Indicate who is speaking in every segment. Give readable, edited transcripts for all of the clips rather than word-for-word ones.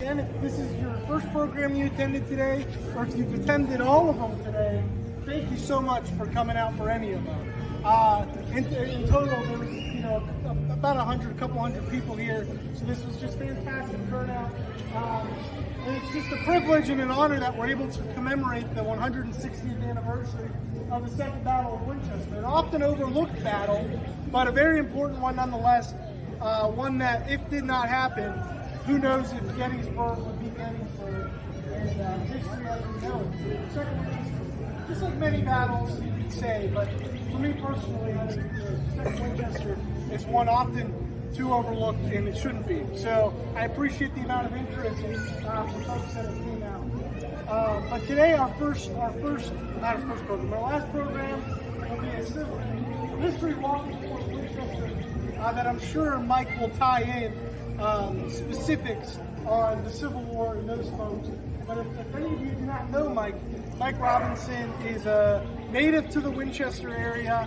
Speaker 1: again, if this is your first program you attended today, or if you've attended all of them today, thank you so much for coming out for any of them. In total, there was about a couple hundred people here, so this was just fantastic turnout. And it's just a privilege and an honor that we're able to commemorate the 160th anniversary of the Second Battle of Winchester. An often overlooked battle, but a very important one nonetheless. One that, if did not happen, who knows if Gettysburg would be Gettysburg, and history as we know it. Second Winchester, just like many battles you could say, but for me personally, I think Second Winchester is one often too overlooked, and it shouldn't be. So I appreciate the amount of interest for folks that have came out. But today, our last program will be a civil history walking tour of Winchester that I'm sure Mike will tie in specifics on the Civil War and those folks. But if any of you do not know Mike Robinson is a native to the Winchester area.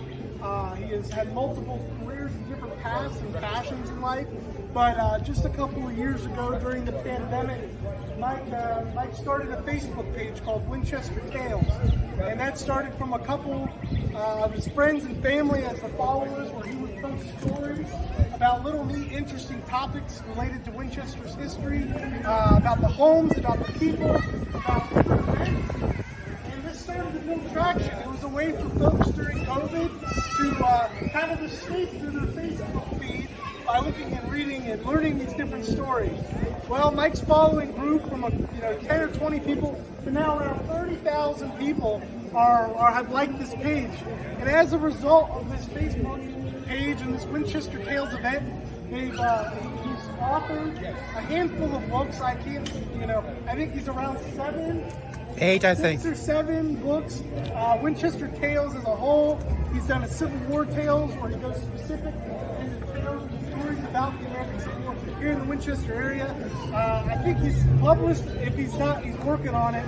Speaker 1: He has had multiple careers and different paths and passions in life. But just a couple of years ago during the pandemic, Mike started a Facebook page called Winchester Tales. And that started from a couple of his friends and family as the followers, where he would post stories about little neat, interesting topics related to Winchester's history, about the homes, about the people, about different events. And this started to build traction. It was a way for folks during COVID to kind of escape through their Facebook feed by looking and reading and learning these different stories. Well, Mike's following grew from 10 or 20 people to now around 30,000 people have liked this page. And as a result of this Facebook page and this Winchester Tales event, he's authored a handful of books. I think he's around 6 or 7 books. Winchester Tales as a whole. He's done a Civil War Tales, where he goes specific into tales and stories about the American Civil War here in the Winchester area. I think he's published, if he's not, he's working on it,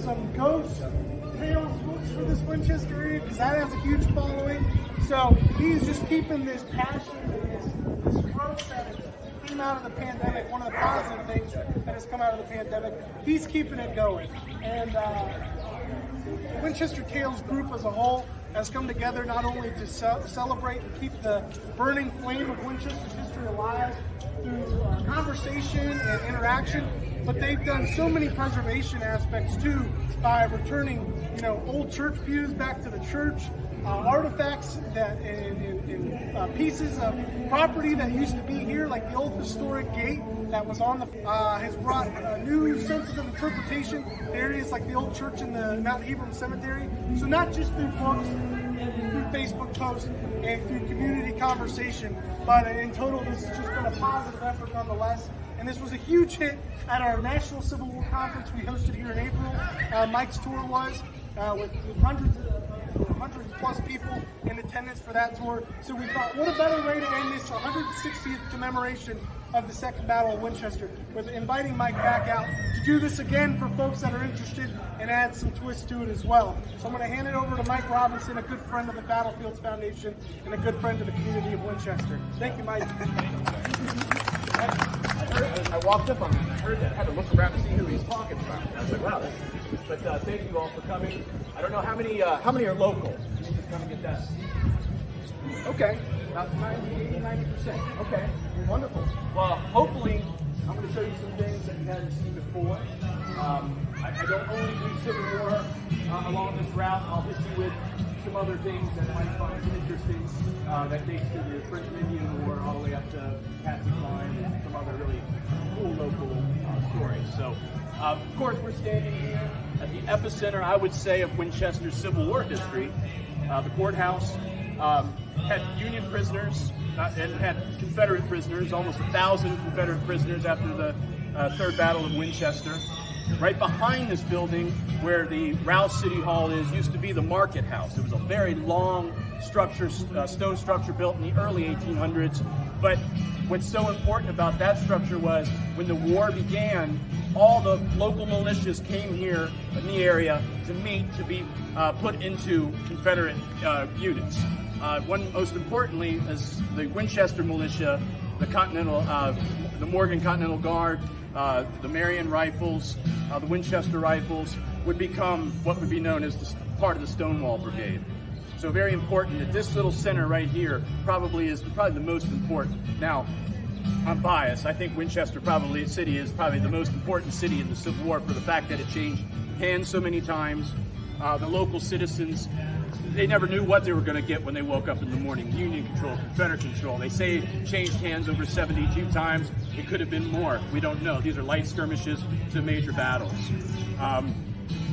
Speaker 1: some ghost tales books for this Winchester area, because that has a huge following. So he's just keeping this passion and this growth that came out of the pandemic, one of the positive things that has come out of the pandemic. He's keeping it going. And the Winchester Tales group as a whole has come together not only to celebrate and keep the burning flame of Winchester's history alive through conversation and interaction, but they've done so many preservation aspects too, by returning old church pews back to the church, artifacts that and pieces of property that used to be here, like the old historic gate that was on the has brought new senses of interpretation to areas like the old church in the Mount Hebron Cemetery. So not just through books and through Facebook posts and through community conversation, but in total this has just been a positive effort nonetheless. And this was a huge hit at our National Civil War Conference we hosted here in April. Mike's tour was with hundreds plus people in attendance for that tour. So we thought, what a better way to end this 160th commemoration of the Second Battle of Winchester, with inviting Mike back out to do this again for folks that are interested and add some twist to it as well. So I'm going to hand it over to Mike Robinson, a good friend of the Battlefield Foundation and a good friend of the community of Winchester. Thank you, Mike.
Speaker 2: I walked up on him and I heard that. I had to look around to see who he's talking about. I was like, wow. But thank you all for coming. I don't know how many are local. Can you just come and get that? Okay, about 80-90%. Okay, wonderful. Well, hopefully, I'm going to show you some things that you hadn't seen before. I don't only do Civil War along this route. I'll hit you with some other things that I might find interesting that dates to the French and Indian War all the way up to Patsy Cline and some other really cool local stories. So, of course, we're standing here at the epicenter, I would say, of Winchester's Civil War history. The courthouse had Union prisoners and had Confederate prisoners, almost 1,000 Confederate prisoners after the Third Battle of Winchester. Right behind this building, where the Rouse City Hall is, used to be the Market House. It was a very long structure, stone structure built in the early 1800s. But what's so important about that structure was when the war began, all the local militias came here in the area to meet, to be put into Confederate units. One, most importantly, is the Winchester militia, the Continental the Morgan Continental Guard, the Marion Rifles, the Winchester Rifles would become what would be known as part of the Stonewall Brigade. So very important that this little center right here probably the most important. Now, I'm biased. I think Winchester City is probably the most important city in the Civil War for the fact that it changed hands so many times. The local citizens, they never knew what they were going to get when they woke up in the morning. Union control, Confederate control. They say it changed hands over 72 times. It could have been more. We don't know. These are light skirmishes to major battles.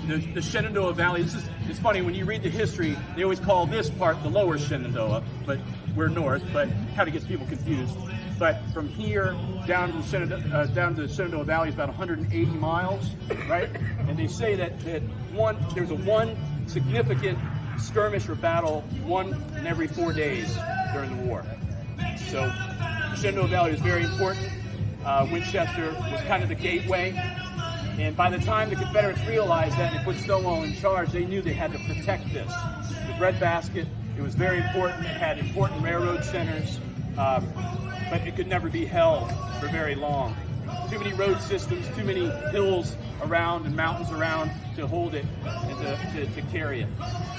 Speaker 2: The Shenandoah Valley, it's funny, when you read the history, they always call this part the lower Shenandoah, but we're north, but kind of gets people confused. But from here down to the Shenandoah Valley is about 180 miles, right? And they say that there's one significant skirmish or battle, one in every 4 days during the war. So the Shenandoah Valley is very important. Winchester was kind of the gateway. And by the time the Confederates realized that and they put Stonewall in charge, they knew they had to protect this. The breadbasket, it was very important. It had important railroad centers, but it could never be held for very long. Too many road systems, too many hills around and mountains around to hold it and to carry it.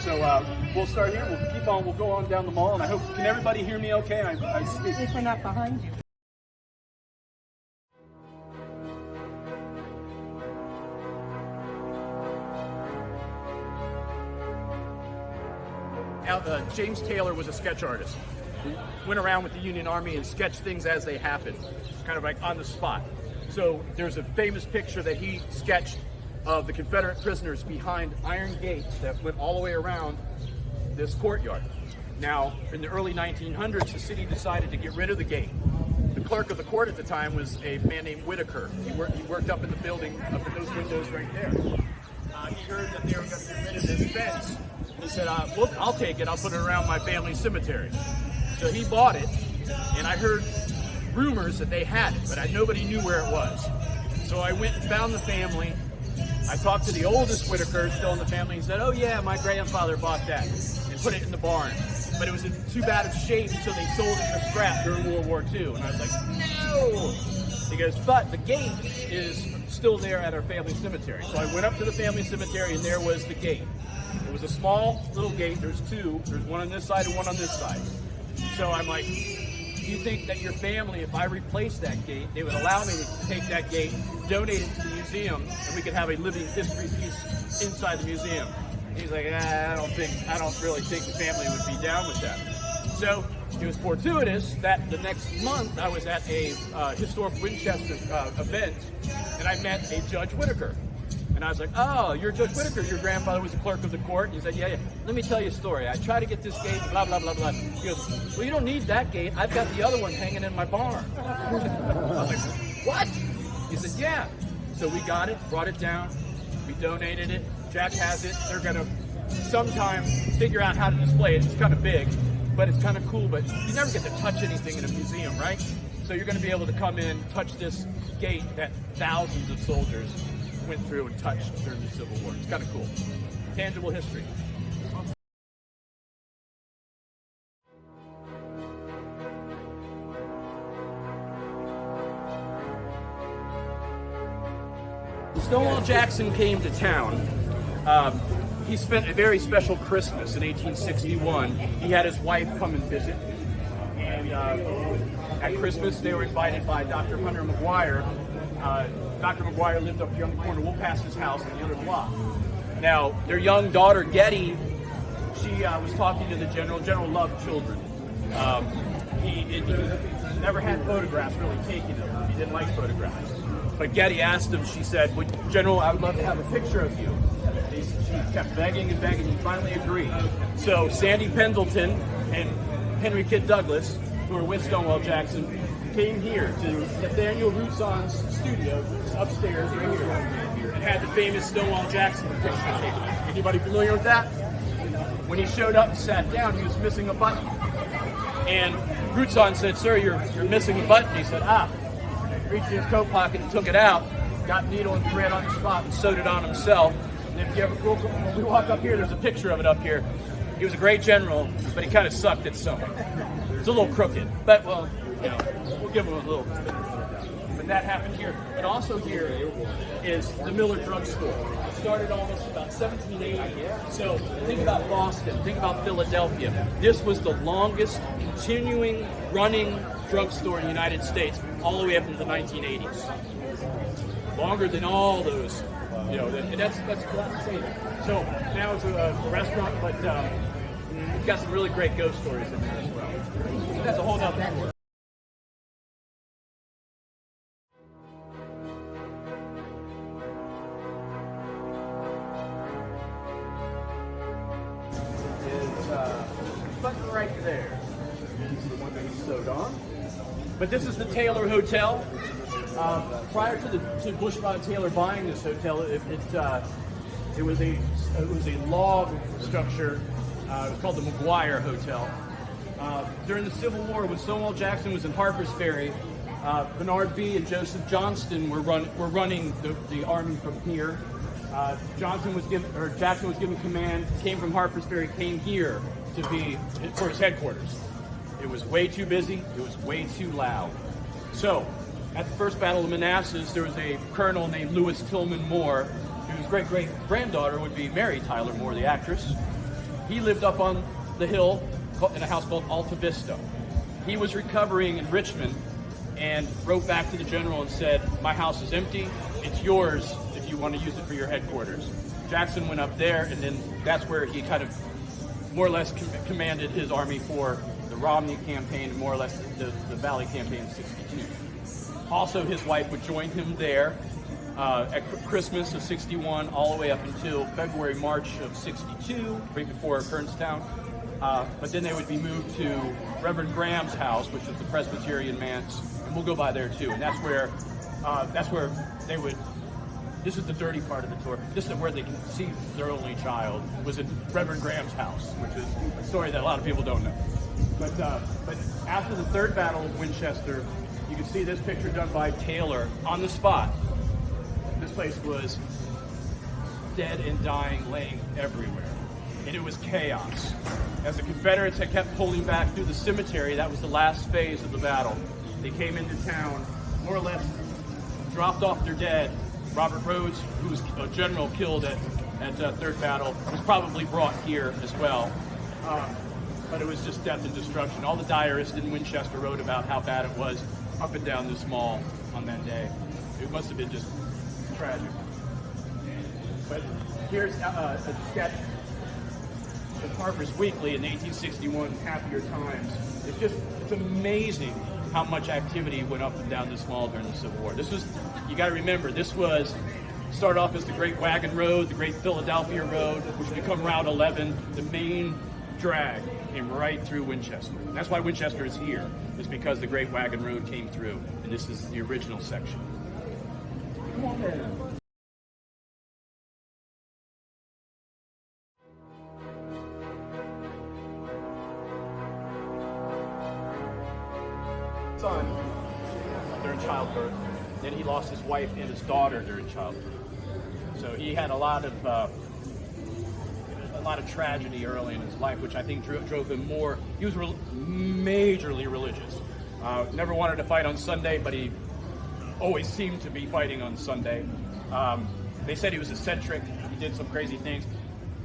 Speaker 2: So we'll start here. We'll keep on. We'll go on down the mall, and I hope, can everybody hear me okay? I speak.
Speaker 3: If we're not behind you.
Speaker 2: James Taylor was a sketch artist. He went around with the Union Army and sketched things as they happened, kind of like on the spot. So there's a famous picture that he sketched of the Confederate prisoners behind iron gates that went all the way around this courtyard. Now, in the early 1900s, the city decided to get rid of the gate. The clerk of the court at the time was a man named Whitaker. He worked up in the building, up in those windows right there. He heard that they were going to get rid of this fence. He said, look, I'll take it. I'll put it around my family cemetery. So he bought it, and I heard rumors that they had it, but nobody knew where it was. So I went and found the family. I talked to the oldest Whitaker still in the family. He said, oh yeah, my grandfather bought that and put it in the barn. But it was in too bad of shape, so they sold it for scrap during World War II. And I was like, no! He goes, but the gate is still there at our family cemetery. So I went up to the family cemetery, and there was the gate. It was a small little gate. There's two. There's one on this side and one on this side. So I'm like, do you think that your family, if I replace that gate, they would allow me to take that gate, donate it to the museum, and we could have a living history piece inside the museum? And he's like, I don't really think the family would be down with that. So it was fortuitous that the next month I was at a historic Winchester event, and I met a Judge Whitaker. And I was like, oh, you're Judge Whitaker. Your grandfather was a clerk of the court. And he said, yeah. Let me tell you a story. I tried to get this gate, blah, blah, blah, blah. He goes, well, you don't need that gate. I've got the other one hanging in my barn. I was like, what? He said, yeah. So we got it, brought it down. We donated it. Jack has it. They're going to sometime figure out how to display it. It's kind of big, but it's kind of cool. But you never get to touch anything in a museum, right? So you're going to be able to come in, touch this gate that thousands of soldiers went through and touched during the Civil War. It's kind of cool. Tangible history. Stonewall Jackson came to town. He spent a very special Christmas in 1861. He had his wife come and visit. And at Christmas, they were invited by Dr. Hunter McGuire. Dr. McGuire lived up here on the corner. We'll pass his house on the other block. Now, their young daughter, Getty, she was talking to the general. General loved children. He never had photographs really taken of him. He didn't like photographs. But Getty asked him, she said, well, General, I would love to have a picture of you. She kept begging and begging. He finally agreed. So Sandy Pendleton and Henry Kidd Douglas, who were with Stonewall Jackson, came here to Nathaniel Rousson's studio upstairs right here and had the famous Stonewall Jackson picture taken. Anybody familiar with that? When he showed up and sat down, he was missing a button. And Rousson said, sir, you're missing a button. He said, reached in his coat pocket and took it out, got needle and thread on the spot and sewed it on himself. And if you ever, when we walk up here, there's a picture of it up here. He was a great general, but he kind of sucked at sewing. It's a little crooked, but well, you know, we'll give him a little. But that happened here. But also here is the Miller Drug Store. It started almost about 1780. So think about Boston, think about Philadelphia. This was the longest continuing running drugstore in the United States all the way up into the 1980s. Longer than all those, you know, and that's insane. So now it's a restaurant, but it's got some really great ghost stories in there as well. That's a whole nother tour. Button right there. This is the one that we sewed on. But this is the Taylor Hotel. Prior to Bushrod Taylor buying this hotel, it was a log structure. It was called the McGuire Hotel. During the Civil War, when Stonewall Jackson was in Harper's Ferry, Bernard B. and Joseph Johnston were running the army from here. Jackson was given command, came from Harper's Ferry, came here to be for his headquarters. It was way too busy. It was way too loud. So, at the First Battle of Manassas, there was a colonel named Lewis Tillman Moore, whose great-great-granddaughter would be Mary Tyler Moore, the actress. He lived up on the hill in a house called Alta Vista. He was recovering in Richmond and wrote back to the general and said, "My house is empty. It's yours if you want to use it for your headquarters." Jackson went up there, and then that's where he kind of more or less commanded his army for the Romney campaign and more or less the Valley campaign in '62. Also, his wife would join him there at Christmas of '61 all the way up until February, March of '62, right before Kernstown. But then they would be moved to Reverend Graham's house, which was the Presbyterian manse, and we'll go by there too. And that's where they would. This is the dirty part of the tour. This is where they conceived their only child, was in Reverend Graham's house, which is a story that a lot of people don't know. But after the Third Battle of Winchester, you can see this picture done by Taylor on the spot. This place was dead and dying, laying everywhere. And it was chaos. As the Confederates had kept pulling back through the cemetery, that was the last phase of the battle. They came into town, more or less dropped off their dead. Robert Rhodes, who was a general killed at Third Battle, was probably brought here as well. But it was just death and destruction. All the diarists in Winchester wrote about how bad it was up and down this mall on that day. It must have been just tragic. But here's a sketch of Harper's Weekly in 1861, Happier Times. It's amazing how much activity went up and down this mall during the Civil War. You got to remember, this started off as the Great Wagon Road, the Great Philadelphia Road, which would become Route 11. The main drag came right through Winchester. And that's why Winchester is here, is because the Great Wagon Road came through. And this is the original section. Come on then. Son during childbirth. Then he lost his wife and his daughter during childbirth. So he had a lot of tragedy early in his life, which I think drove him more. He was majorly religious. Never wanted to fight on Sunday, but he always seemed to be fighting on Sunday. They said he was eccentric. He did some crazy things.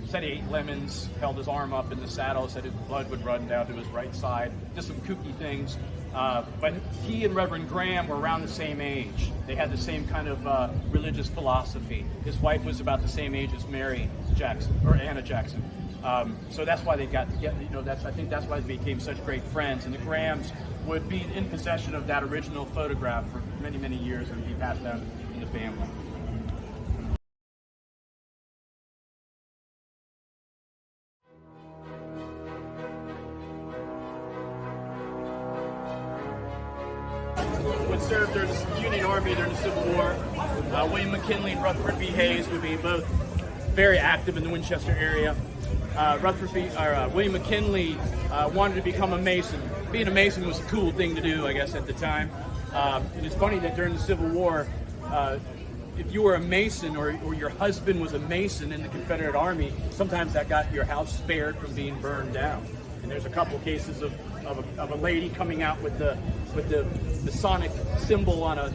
Speaker 2: Said he ate lemons, held his arm up in the saddle, said his blood would run down to his right side. Just some kooky things. But he and Reverend Graham were around the same age. They had the same kind of religious philosophy. His wife was about the same age as Mary Jackson, or Anna Jackson. So that's why they got together. I think that's why they became such great friends. And the Grahams would be in possession of that original photograph for many, many years and be passed down in the family. Would serve during the Union Army during the Civil War. William McKinley and Rutherford B. Hayes would be both very active in the Winchester area. William McKinley wanted to become a Mason. Being a Mason was a cool thing to do, I guess, at the time. And it's funny that during the Civil War, if you were a Mason or your husband was a Mason in the Confederate Army, sometimes that got your house spared from being burned down. And there's a couple cases of of a lady coming out with the Masonic symbol on a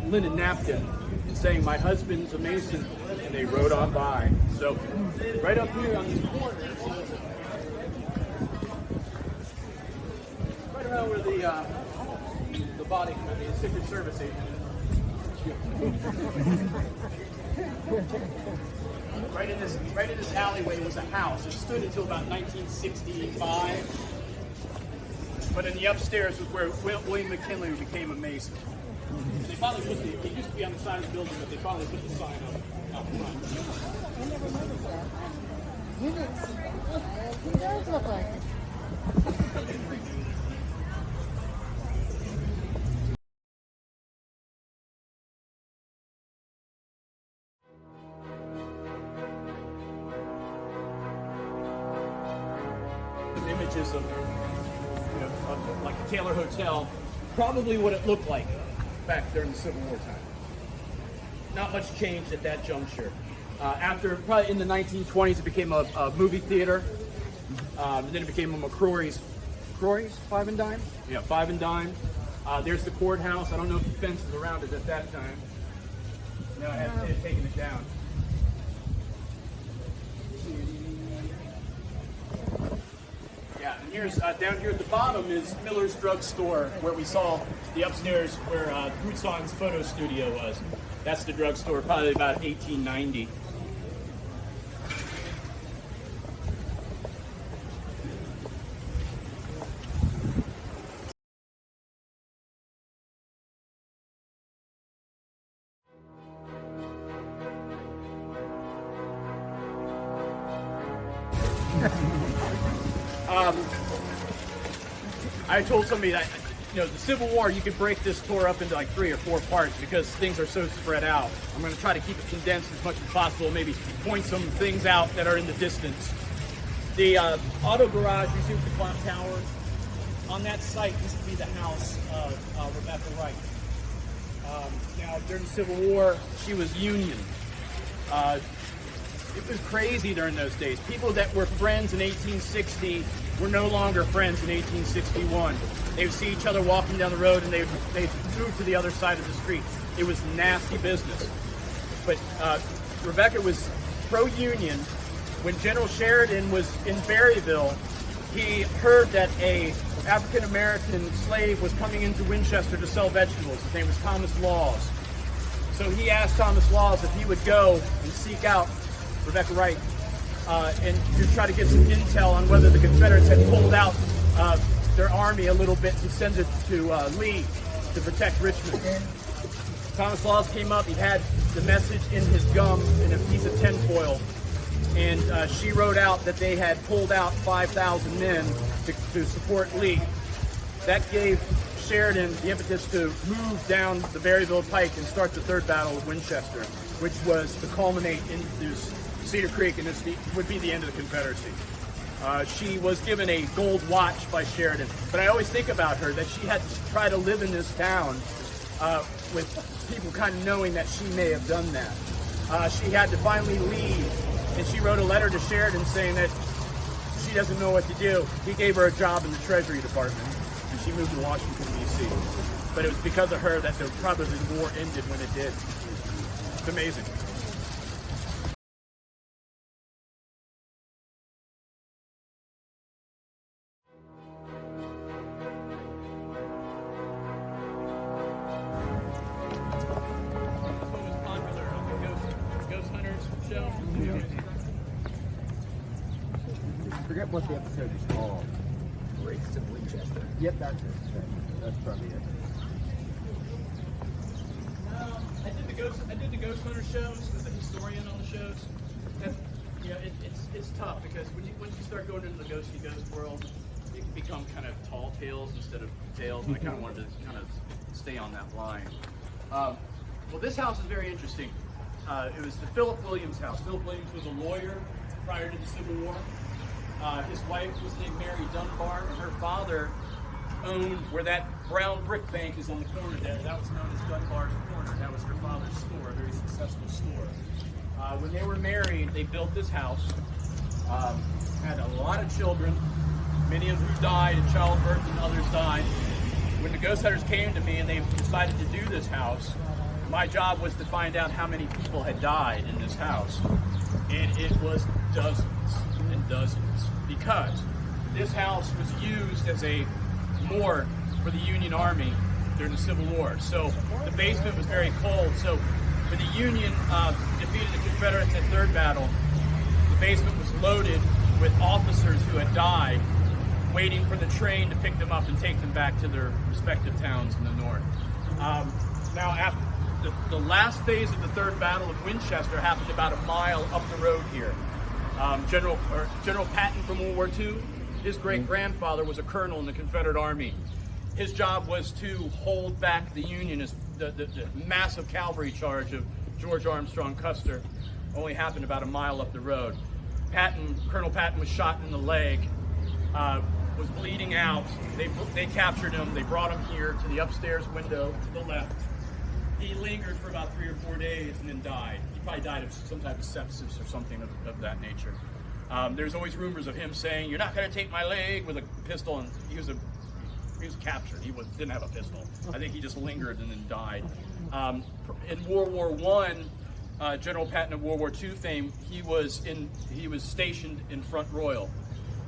Speaker 2: linen napkin, and saying, "My husband's a Mason," and they rode on by. So right up here on this corner, right around where the body, the Secret Service agent is. Right in this alleyway was a house. It stood until about 1965. But in the upstairs was where William McKinley became a Mason. They finally put it used to be on the side of the building, but they finally put the sign up out front.
Speaker 3: I never noticed that. You didn't see that. It does look like it.
Speaker 2: Images of, of like the Taylor Hotel, probably what it looked like back during the Civil War time. Not much changed at that juncture. After, probably in the 1920s, it became a movie theater. And then it became a McCrory's, Five and Dime? Yeah, Five and Dime. There's the courthouse. I don't know if the fence is around it at that time. No, I had taken it down. Yeah, and here's down here at the bottom is Miller's Drug Store, where we saw the upstairs where Brousson's photo studio was. That's the drugstore, probably about 1890. I told somebody that, the Civil War, you could break this tour up into like 3 or 4 parts because things are so spread out. I'm going to try to keep it condensed as much as possible, maybe point some things out that are in the distance. The auto garage, you see with the clock towers, on that site used to be the house of Rebecca Wright. Now, during the Civil War, she was Union. It was crazy during those days. People that were friends in 1860 were no longer friends in 1861. They would see each other walking down the road and they'd move to the other side of the street. It was nasty business. But Rebecca was pro-Union. When General Sheridan was in Berryville, he heard that a African-American slave was coming into Winchester to sell vegetables. His name was Thomas Laws. So he asked Thomas Laws if he would go and seek out Rebecca Wright and to try to get some intel on whether the Confederates had pulled out their army a little bit to send it to Lee to protect Richmond. Thomas Laws came up, he had the message in his gum in a piece of tinfoil, and she wrote out that they had pulled out 5,000 men to support Lee. That gave Sheridan the impetus to move down the Berryville Pike and start the Third Battle of Winchester, which was to culminate into Cedar Creek, and this would be the end of the Confederacy. She was given a gold watch by Sheridan, but I always think about her, that she had to try to live in this town with people kind of knowing that she may have done that. She had to finally leave, and she wrote a letter to Sheridan saying that she doesn't know what to do. He gave her a job in the Treasury Department, and she moved to Washington, D.C. But it was because of her that probably the war ended when it did. It's amazing.
Speaker 4: Forget what the episode is called.
Speaker 2: Races of Winchester.
Speaker 4: Yep, that's it. That's probably it.
Speaker 2: I did the Ghost Hunter shows as a historian on the shows. It's tough because once you start going into the ghosty ghost world, it can become kind of tall tales instead of tales, and I kind of wanted to kind of stay on that line. Well, this house is very interesting. It was the Philip Williams house. Philip Williams was a lawyer prior to the Civil War. His wife was named Mary Dunbar, and her father owned where that brown brick bank is on the corner there. That was known as Dunbar's Corner. That was her father's store, a very successful store. When they were married, they built this house, had a lot of children, many of who died in childbirth and others died. When the ghost hunters came to me and they decided to do this house, my job was to find out how many people had died in this house. And it was dozens and dozens, because this house was used as a morgue for the Union Army during the Civil War. So the basement was very cold. So when the Union defeated the Confederates at Third Battle, the basement was loaded with officers who had died, waiting for the train to pick them up and take them back to their respective towns in the north. Now, after the last phase of the Third Battle of Winchester happened about a mile up the road here. General Patton from World War II, his great-grandfather was a colonel in the Confederate Army. His job was to hold back the Union. The massive cavalry charge of George Armstrong Custer only happened about a mile up the road. Colonel Patton was shot in the leg, was bleeding out. They captured him. They brought him here to the upstairs window to the left. He lingered for about 3 or 4 days and then died. He probably died of some type of sepsis or something of that nature. There's always rumors of him saying, "You're not going to take my leg," with a pistol, and he was captured. He didn't have a pistol. I think he just lingered and then died. In World War I, General Patton of World War II fame, he was stationed in Front Royal.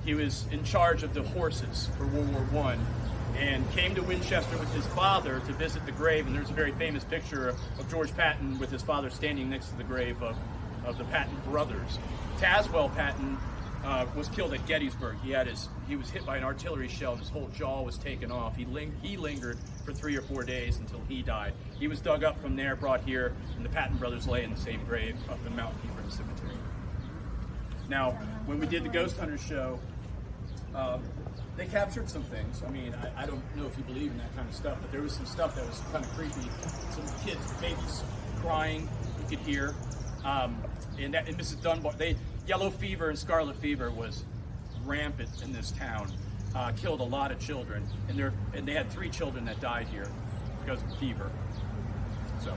Speaker 2: He was in charge of the horses for World War I, and came to Winchester with his father to visit the grave. And there's a very famous picture of George Patton with his father standing next to the grave of the Patton brothers. Tazewell Patton was killed at Gettysburg. He was hit by an artillery shell and his whole jaw was taken off. He lingered for 3 or 4 days until he died. He was dug up from there, brought here, and the Patton brothers lay in the same grave up in Mount Hebron Cemetery. Now, when we did the Ghost Hunters show, they captured some things. I mean, I don't know if you believe in that kind of stuff, but there was some stuff that was kind of creepy. Some kids, babies crying, you could hear. And Mrs. Dunbar, yellow fever and scarlet fever was rampant in this town. Killed a lot of children, and they had 3 children that died here because of fever. So.